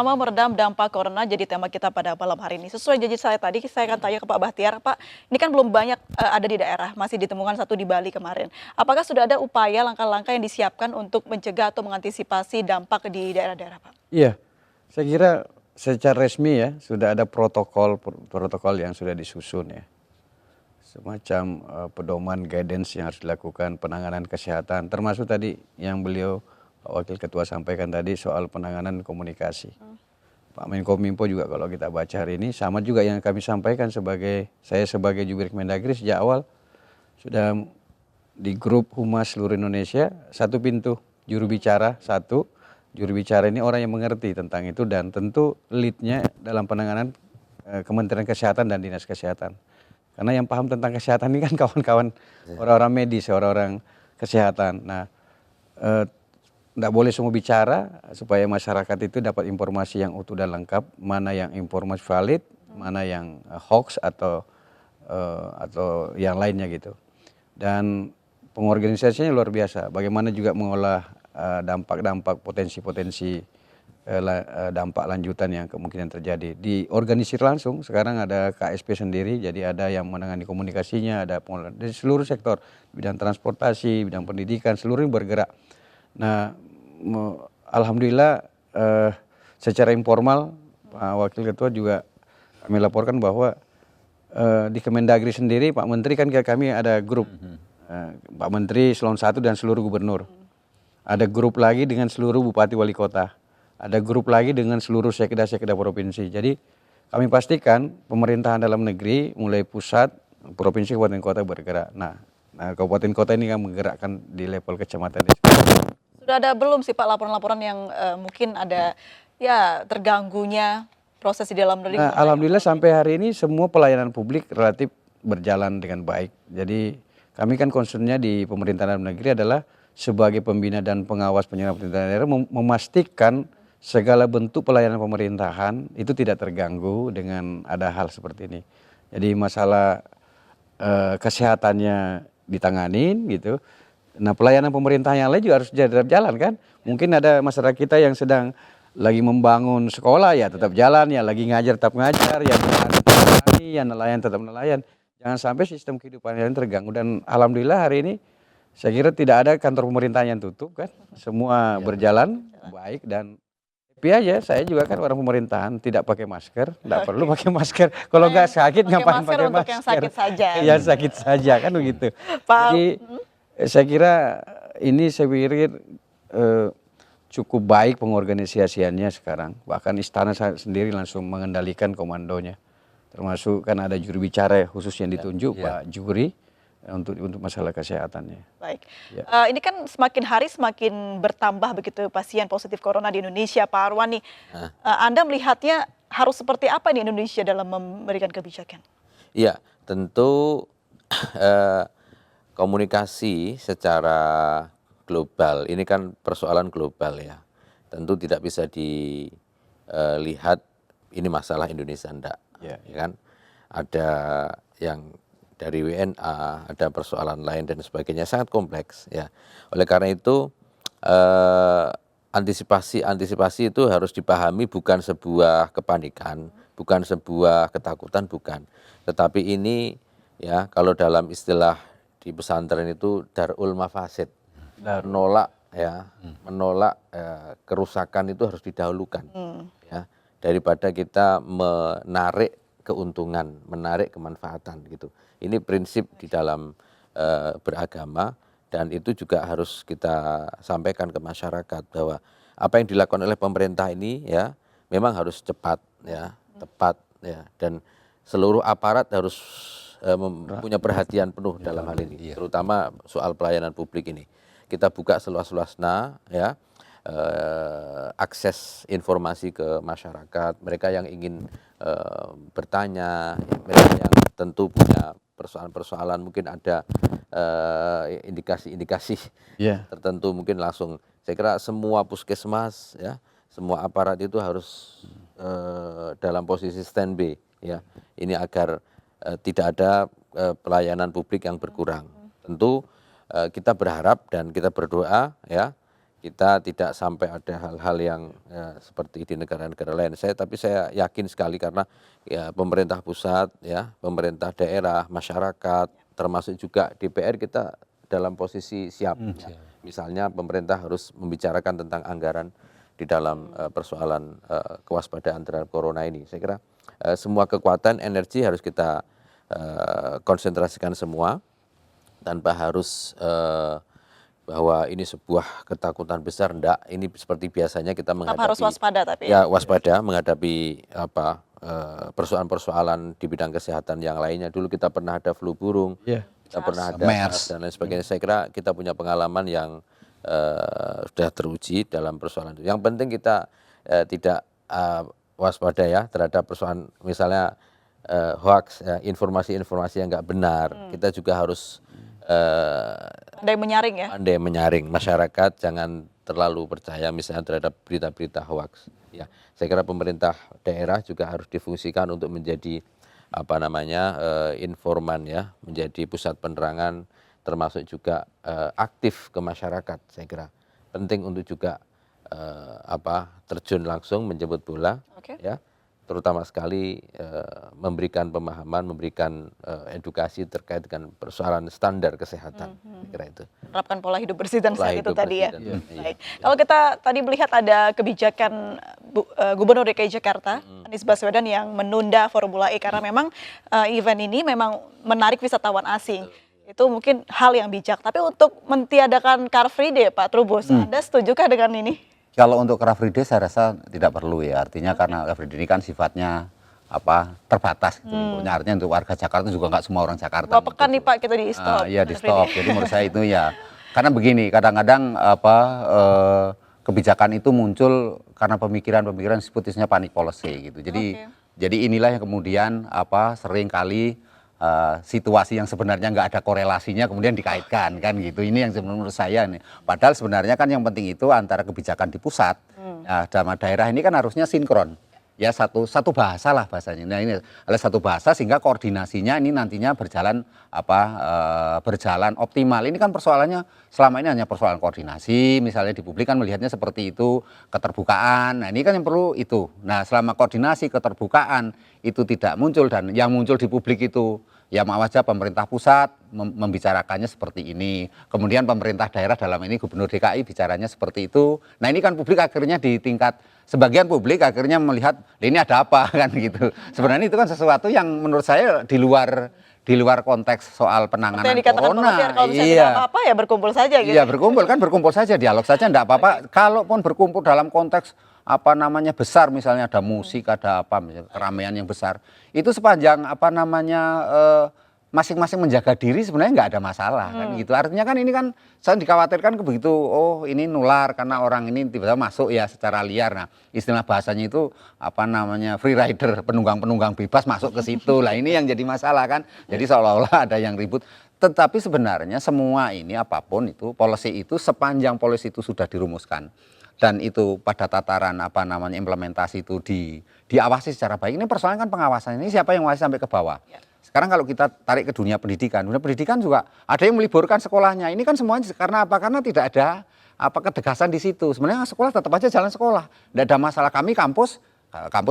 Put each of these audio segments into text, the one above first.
bersama meredam dampak corona jadi tema kita pada malam hari ini. Sesuai janji saya tadi, saya akan tanya ke Pak Bahtiar. Pak, ini kan belum banyak ada di daerah, masih ditemukan satu di Bali kemarin. Apakah sudah ada upaya langkah-langkah yang disiapkan untuk mencegah atau mengantisipasi dampak di daerah-daerah, Pak? Iya, saya kira secara resmi ya sudah ada protokol yang sudah disusun ya. Semacam pedoman guidance yang harus dilakukan, penanganan kesehatan, termasuk tadi yang beliau Pak Wakil Ketua sampaikan tadi soal penanganan komunikasi. Pak Menkominfo juga kalau kita baca hari ini sama juga yang kami sampaikan saya sebagai jubir Kemendagri sejak awal sudah di grup Humas seluruh Indonesia satu pintu juru bicara satu. Juru bicara ini orang yang mengerti tentang itu dan tentu leadnya dalam penanganan Kementerian Kesehatan dan Dinas Kesehatan. Karena yang paham tentang kesehatan ini kan kawan-kawan orang-orang medis, orang-orang kesehatan. Nah, tidak boleh semua bicara supaya masyarakat itu dapat informasi yang utuh dan lengkap, mana yang informasi valid, mana yang hoax atau yang lainnya gitu. Dan pengorganisasinya luar biasa. Bagaimana juga mengolah dampak-dampak potensi-potensi dampak lanjutan yang kemungkinan terjadi. Diorganisir langsung, sekarang ada KSP sendiri, jadi ada yang menangani komunikasinya, ada pengolahan dari seluruh sektor, bidang transportasi, bidang pendidikan, seluruhnya bergerak. Nah, alhamdulillah secara informal Pak Wakil Ketua juga kami laporkan bahwa di Kemendagri sendiri Pak Menteri kan kami ada grup Pak Menteri Eselon 1 dan seluruh gubernur. Ada grup lagi dengan seluruh bupati wali kota. Ada grup lagi dengan seluruh sekda-sekda provinsi. Jadi kami pastikan pemerintahan dalam negeri mulai pusat, provinsi, kabupaten kota bergerak. Nah kabupaten kota ini kan menggerakkan di level kecamatan. Sudah ada belum sih Pak laporan-laporan yang mungkin ada ya terganggunya proses di dalam negeri? Nah, alhamdulillah sampai hari ini semua pelayanan publik relatif berjalan dengan baik. Jadi kami kan concernnya di pemerintahan dalam negeri adalah sebagai pembina dan pengawas penyelenggaraan pemerintahan daerah memastikan segala bentuk pelayanan pemerintahan itu tidak terganggu dengan ada hal seperti ini. Jadi masalah kesehatannya ditanganin gitu. Nah pelayanan pemerintah yang lain juga harus tetap jalan kan. Mungkin ada masyarakat kita yang sedang lagi membangun sekolah ya tetap jalan, ya lagi ngajar tetap ngajar, ya yang nelayan tetap nelayan. Jangan sampai sistem kehidupan yang terganggu. Dan alhamdulillah hari ini saya kira tidak ada kantor pemerintah yang tutup kan. Semua berjalan baik dan happy aja. Saya juga kan orang pemerintahan tidak pakai masker, tidak perlu pakai masker. Kalau nggak sakit ngapain pakai masker? Yang sakit saja. Ya sakit saja kan begitu. Jadi saya kira ini saya pikir cukup baik pengorganisasiannya sekarang. Bahkan istana sendiri langsung mengendalikan komandonya. Termasuk kan ada juru bicara khusus yang ditunjuk Pak Juri untuk masalah kesehatannya. Baik, ini kan semakin hari semakin bertambah begitu pasien positif corona di Indonesia, Pak Arwani. Anda melihatnya harus seperti apa nih Indonesia dalam memberikan kebijakan? Iya, tentu komunikasi secara global ini kan persoalan global ya. Tentu tidak bisa dilihat ini masalah Indonesia enggak. Ya kan? Ada yang dari WNA, ada persoalan lain dan sebagainya, sangat kompleks ya. Oleh karena itu antisipasi itu harus dipahami bukan sebuah kepanikan, bukan sebuah ketakutan, bukan. Tetapi ini ya kalau dalam istilah di pesantren itu darul mafasid, menolak kerusakan itu harus didahulukan ya, daripada kita menarik keuntungan, menarik kemanfaatan gitu. Ini prinsip di dalam beragama dan itu juga harus kita sampaikan ke masyarakat bahwa apa yang dilakukan oleh pemerintah ini ya memang harus cepat ya, tepat ya, dan seluruh aparat harus punya perhatian penuh dalam hal ini, terutama soal pelayanan publik ini. Kita buka seluas-luasnya ya, akses informasi ke masyarakat, mereka yang ingin bertanya, mereka yang tentu punya persoalan-persoalan, mungkin ada indikasi-indikasi tertentu, mungkin langsung. Saya kira semua puskesmas ya, semua aparat itu harus dalam posisi standby ya, ini agar tidak ada pelayanan publik yang berkurang. Tentu kita berharap dan kita berdoa ya, kita tidak sampai ada hal-hal yang seperti di negara-negara lain. Tapi saya yakin sekali karena ya pemerintah pusat, ya pemerintah daerah, masyarakat, termasuk juga DPR kita dalam posisi siap. Ya. Misalnya pemerintah harus membicarakan tentang anggaran di dalam persoalan kewaspadaan terhadap corona ini. Saya kira semua kekuatan energi harus kita konsentrasikan semua tanpa harus bahwa ini sebuah ketakutan besar, enggak. Ini seperti biasanya kita menghadapi, harus waspada tapi ya waspada menghadapi persoalan-persoalan di bidang kesehatan yang lainnya. Dulu kita pernah ada flu burung, kita pernah ada SARS dan lain sebagainya. Saya kira kita punya pengalaman yang sudah teruji dalam persoalan itu. Yang penting kita tidak waspada ya terhadap persoalan misalnya hoax, ya, informasi-informasi yang nggak benar. Kita juga harus pandai menyaring ya. Pandai menyaring, masyarakat jangan terlalu percaya misalnya terhadap berita-berita hoax. Ya, saya kira pemerintah daerah juga harus difungsikan untuk menjadi informan ya, menjadi pusat penerangan, termasuk juga aktif ke masyarakat. Saya kira penting untuk juga terjun langsung menjemput bola, ya, terutama sekali memberikan pemahaman, memberikan edukasi terkait dengan persoalan standar kesehatan. Kira itu. Menerapkan pola hidup bersih dan sehat itu tadi ya. Baik. Kalau kita tadi melihat ada kebijakan Gubernur DKI Jakarta, Anies Baswedan yang menunda Formula E karena memang event ini memang menarik wisatawan asing. Itu mungkin hal yang bijak. Tapi untuk mentiadakan Car Free Day, Pak Trubus, Anda setujukah dengan ini? Kalau untuk Car Free Day saya rasa tidak perlu ya, artinya karena Car Free Day ini kan sifatnya terbatas gitu. Artinya untuk warga Jakarta juga nggak semua orang Jakarta. 2 pekan nih Pak kita di stop. Iya di stop. Jadi menurut saya itu ya, karena begini kadang-kadang kebijakan itu muncul karena pemikiran-pemikiran disebutnya panic policy gitu. Jadi inilah yang kemudian sering kali situasi yang sebenarnya nggak ada korelasinya kemudian dikaitkan kan gitu. Ini yang menurut saya nih. Padahal sebenarnya kan yang penting itu antara kebijakan di pusat sama daerah ini kan harusnya sinkron. Ya satu bahasa lah bahasanya. Nah ini adalah satu bahasa sehingga koordinasinya ini nantinya berjalan berjalan optimal. Ini kan persoalannya selama ini hanya persoalan koordinasi, misalnya di publik kan melihatnya seperti itu, keterbukaan. Nah ini kan yang perlu itu. Nah selama koordinasi keterbukaan itu tidak muncul dan yang muncul di publik itu ya maaf aja pemerintah pusat membicarakannya seperti ini. Kemudian pemerintah daerah dalam ini Gubernur DKI bicaranya seperti itu. Nah ini kan publik akhirnya di tingkat sebagian publik akhirnya melihat ini ada apa kan gitu. Sebenarnya itu kan sesuatu yang menurut saya di luar konteks soal penanganan corona. Kalau misalnya tidak apa-apa ya berkumpul saja gitu. Iya berkumpul saja, dialog saja enggak apa-apa. Kalaupun berkumpul dalam konteks besar, misalnya ada musik, ada misalnya keramaian yang besar, itu sepanjang masing-masing menjaga diri sebenarnya nggak ada masalah kan gitu. Artinya kan ini kan saya dikhawatirkan begitu, ini nular karena orang ini tiba-tiba masuk ya secara liar. Nah istilah bahasanya itu free rider, penunggang bebas masuk ke situ. Lah ini yang jadi masalah kan. Jadi seolah-olah ada yang ribut. Tetapi sebenarnya semua ini apapun itu policy itu sepanjang policy itu sudah dirumuskan dan itu pada tataran implementasi itu diawasi secara baik. Ini persoalan kan pengawasan ini siapa yang mengawasi sampai ke bawah. Sekarang kalau kita tarik ke dunia pendidikan juga ada yang meliburkan sekolahnya. Ini kan semuanya karena apa? Karena tidak ada ketegasan di situ. Sebenarnya sekolah tetap aja jalan sekolah. Tidak ada masalah. Kampus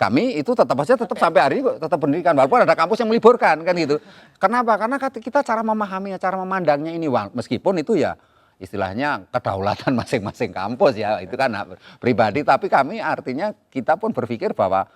kami itu tetap sampai hari ini tetap pendidikan walaupun ada kampus yang meliburkan kan gitu. Kenapa? Karena kita cara memahaminya, cara memandangnya ini meskipun itu ya istilahnya kedaulatan masing-masing kampus ya itu kan pribadi, tapi kami artinya kita pun berpikir bahwa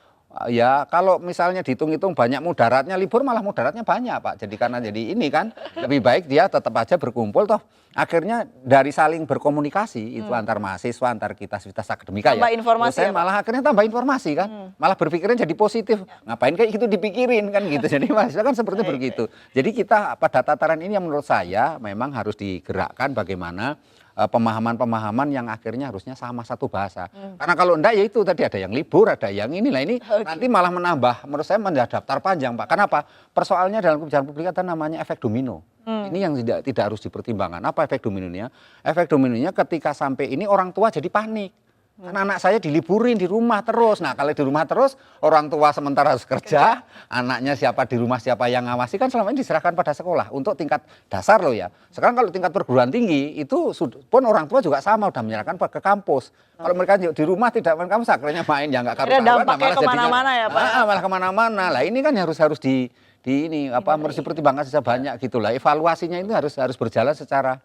ya kalau misalnya dihitung-hitung banyak mudaratnya, libur malah mudaratnya banyak Pak. Jadi karena jadi ini kan lebih baik dia tetap aja berkumpul toh. Akhirnya dari saling berkomunikasi itu antar mahasiswa, antar kita akademika tambah ya. informasi saya ya, malah akhirnya tambah informasi kan. Malah berpikirnya jadi positif. Ngapain kayak gitu dipikirin kan gitu. Jadi mahasiswa kan seperti begitu. Jadi kita pada tataran ini yang menurut saya memang harus digerakkan bagaimana pemahaman-pemahaman yang akhirnya harusnya sama satu bahasa. Karena kalau enggak ya itu tadi ada yang libur, ada yang inilah ini nanti malah menambah menurut saya daftar panjang Pak. Kenapa? Persoalannya dalam kebijakan publik ada namanya efek domino. Ini yang tidak harus dipertimbangkan. Apa efek dominonya? Efek dominonya ketika sampai ini orang tua jadi panik. Karena anak saya diliburin di rumah terus. Nah kalau di rumah terus, orang tua sementara harus kerja, anaknya siapa di rumah, siapa yang ngawasi, kan selama ini diserahkan pada sekolah untuk tingkat dasar loh ya. Sekarang kalau tingkat perguruan tinggi itu pun orang tua juga sama, udah menyerahkan ke kampus. Kalau mereka di rumah tidak main kampus, akhirnya main ya nggak Akhirnya karuan, dampaknya kemana-mana ya, Pak? malah kemana-mana. Lah ini kan harus di ini harus dipertimbangkan sebanyak gitulah. Evaluasinya itu harus berjalan secara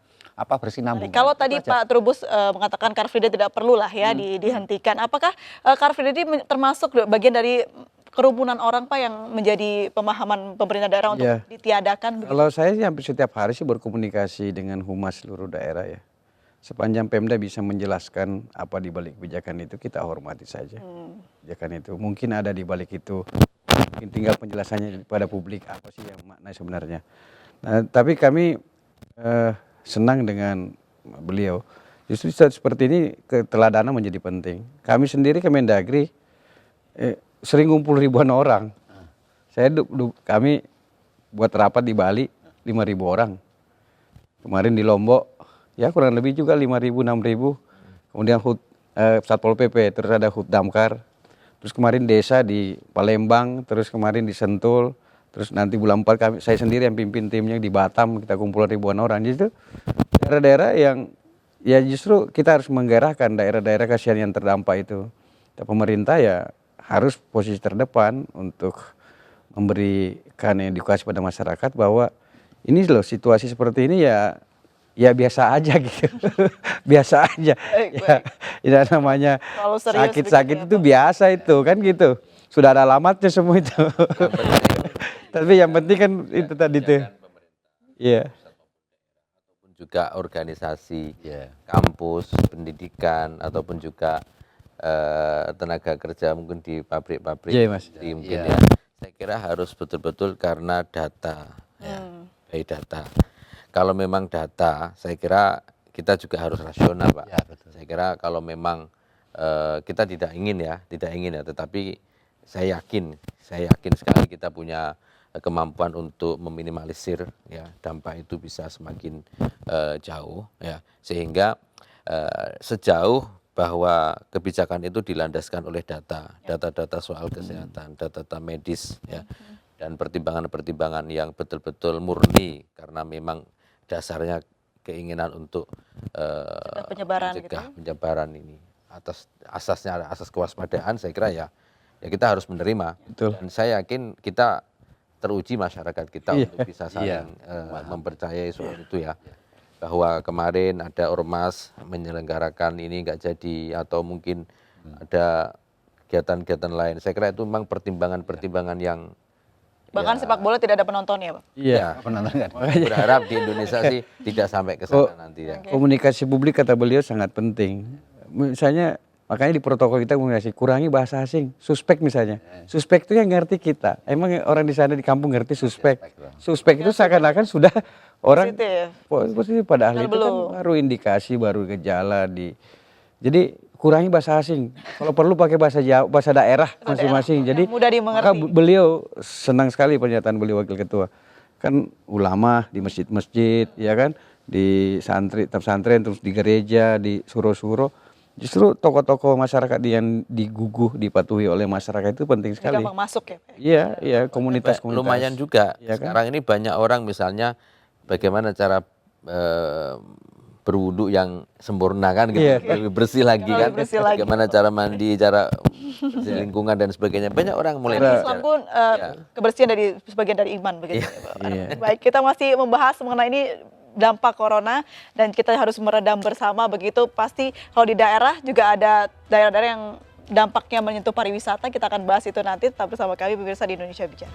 bersinambung. Kalau tadi Pak Trubus mengatakan Car Free Day tidak perlu lah ya dihentikan. Apakah Car Free Day termasuk bagian dari kerumunan orang Pak yang menjadi pemahaman pemerintah daerah untuk ditiadakan? Kalau saya sih hampir setiap hari sih berkomunikasi dengan humas seluruh daerah ya. Sepanjang Pemda bisa menjelaskan apa di balik kebijakan itu, kita hormati saja. Kebijakan itu mungkin ada di balik itu, mungkin tinggal penjelasannya pada publik apa sih yang makna sebenarnya. Nah, tapi kami senang dengan beliau. Justru saat seperti ini keteladanan menjadi penting. Kami sendiri Kemendagri sering ngumpul ribuan orang. Kami buat rapat di Bali 5.000 orang. Kemarin di Lombok ya kurang lebih juga 5.000 6.000. Kemudian Satpol PP, terus ada HUT Damkar. Terus kemarin desa di Palembang, terus kemarin di Sentul. Terus nanti bulan 4 saya sendiri yang pimpin timnya di Batam, kita kumpul ribuan orang. Jadi daerah-daerah yang ya justru kita harus menggerakkan daerah-daerah kasihan yang terdampak itu. Pemerintah ya harus posisi terdepan untuk memberikan edukasi pada masyarakat bahwa ini loh situasi seperti ini ya biasa aja gitu. Biasa aja. Ya namanya sakit-sakit itu biasa itu kan gitu. Sudah ada alamatnya semua itu. Tapi yang penting kan itu tadi tuh. Iya. Ataupun juga organisasi, kampus, pendidikan, ataupun juga tenaga kerja mungkin di pabrik-pabrik, mungkin ya. Saya kira harus betul-betul karena data, by data. Kalau memang data, saya kira kita juga harus rasional, Pak. Ya, betul. Saya kira kalau memang kita tidak ingin ya, tetapi saya yakin sekali kita punya kemampuan untuk meminimalisir ya dampak itu bisa semakin jauh ya, sehingga sejauh bahwa kebijakan itu dilandaskan oleh data soal kesehatan, data medis ya, dan pertimbangan-pertimbangan yang betul-betul murni karena memang dasarnya keinginan untuk mencegah penyebaran ini atas kewaspadaan, saya kira ya kita harus menerima. Betul. Dan saya yakin kita teruji masyarakat kita untuk bisa saling mempercayai soal itu ya, bahwa kemarin ada ormas menyelenggarakan ini nggak jadi, atau mungkin ada kegiatan-kegiatan lain. Saya kira itu memang pertimbangan-pertimbangan yang bahkan sepak bola tidak ada penontonnya, Pak. Iya, penonton nggak ada. Berharap di Indonesia sih tidak sampai ke sana nanti ya. Komunikasi publik kata beliau sangat penting. Misalnya makanya di protokol kita komunikasi, kurangi bahasa asing, suspek misalnya. Suspek itu yang ngerti kita. Emang orang di sana di kampung ngerti suspek. Suspek itu seakan-akan sudah orang positif, padahal itu kan baru indikasi, baru gejala Jadi kurangi bahasa asing. Kalau perlu pakai bahasa Jawa, bahasa daerah masing-masing. Jadi mudah dimengerti. maka beliau senang sekali pernyataan beliau wakil ketua. Kan ulama di masjid-masjid, ya kan, di pesantren, terus di gereja, di suro-suro. Justru tokoh-tokoh masyarakat yang diguguh, dipatuhi oleh masyarakat itu penting sekali. Gampang masuk ya, Pak. Iya, komunitas-komunitas. Lumayan juga. Ya kan? Sekarang ini banyak orang misalnya bagaimana cara berwudu yang sempurna kan gitu, lebih bersih lagi kan, bagaimana cara mandi, cara bersih lingkungan dan sebagainya. Banyak orang mulai Islam pun kebersihan dari sebagian dari iman begitu. Baik, kita masih membahas mengenai ini dampak corona dan kita harus meredam bersama begitu. Pasti kalau di daerah juga ada daerah-daerah yang dampaknya menyentuh pariwisata, kita akan bahas itu nanti. Tetap bersama kami pemirsa di Indonesia Bicara.